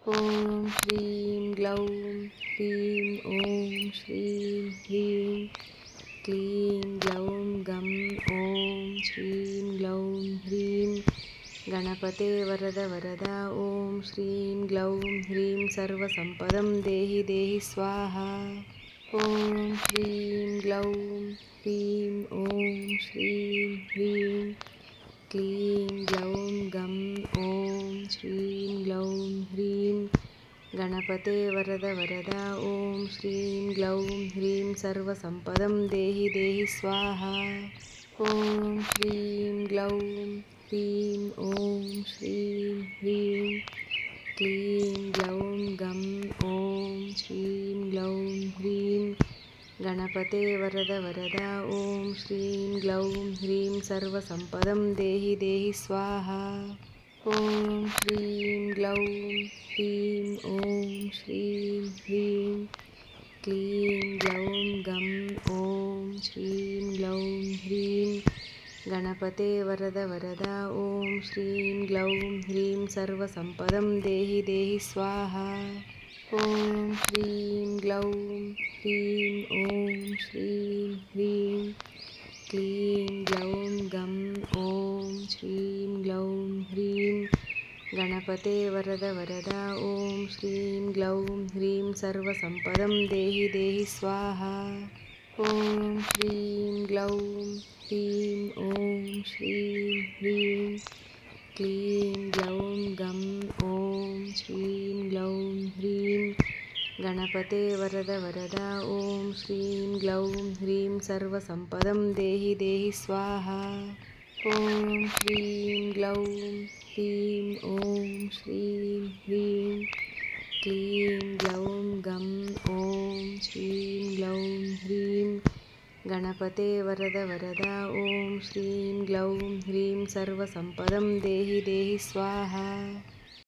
ॐ श्रीं ग्लौं ह्रीं ॐ श्रीं ह्रीं क्लीं ग्लौं गं ॐ श्रीं ग्लौं ह्रीं गणपते वरद वरदा ॐ श्रीं ग्लौं ह्रीं सर्वसम्पदं देहि देहि स्वाहा। ॐ श्रीं ग्लौं ह्रीं ॐ श्रीं ह्रीं क्लीं ग्लौं गं ॐ श्रीं ग्लौं ह्रीं गणपते वरद वरदा ॐ श्रीं ग्लौं ह्रीं सर्वसम्पदं देहि देहि स्वाहा। ॐ श्रीं ग्लौं ह्रीं ॐ श्रीं ह्रीं क्लीं ग्लौं गं ॐ श्रीं ग्लौं ह्रीं गणपते वरद वरदा ॐ श्रीं ग्लौं ह्रीं सर्वसम्पदं देहि देहि स्वाहा। ॐ श्रीं ग्लौं ह्रीं ॐ श्रीं ह्रीं क्लीं ग्लौं गं ॐ श्रीं ग्लौं ह्रीं गणपते वरद वरदा ॐ श्रीं ग्लौं ह्रीं सर्वसम्पदं देहि देहि स्वाहा। ॐ श्रीं ग्लौं ह्रीं ॐ श्रीं ह्रीं क्लीं ग्लौं गं ॐ श्रीं ग्लौं ह्रीं गणपते वरद वरदा ॐ श्रीं ग्लौं ह्रीं सर्वसम्पदं देहि देहि स्वाहा। ॐ श्रीं ग्लौं ह्रीं ॐ श्रीं ह्रीं क्लीं ग्लौं गं ॐ श्रीं ग्लौं ह्रीं गणपते वरद वरदा ॐ श्रीं ग्लौं ह्रीं सर्वसम्पदं देहि देहि स्वाहा। ॐ श्रीं ग्लौं ह्रीं ॐ श्रीं ह्रीं क्लीं ग्लौं गं ॐ श्रीं ग्लौं ह्रीं गणपते वरद वरदा ॐ श्रीं ग्लौं ह्रीं सर्वसम्पदं देहि देहि स्वाहा।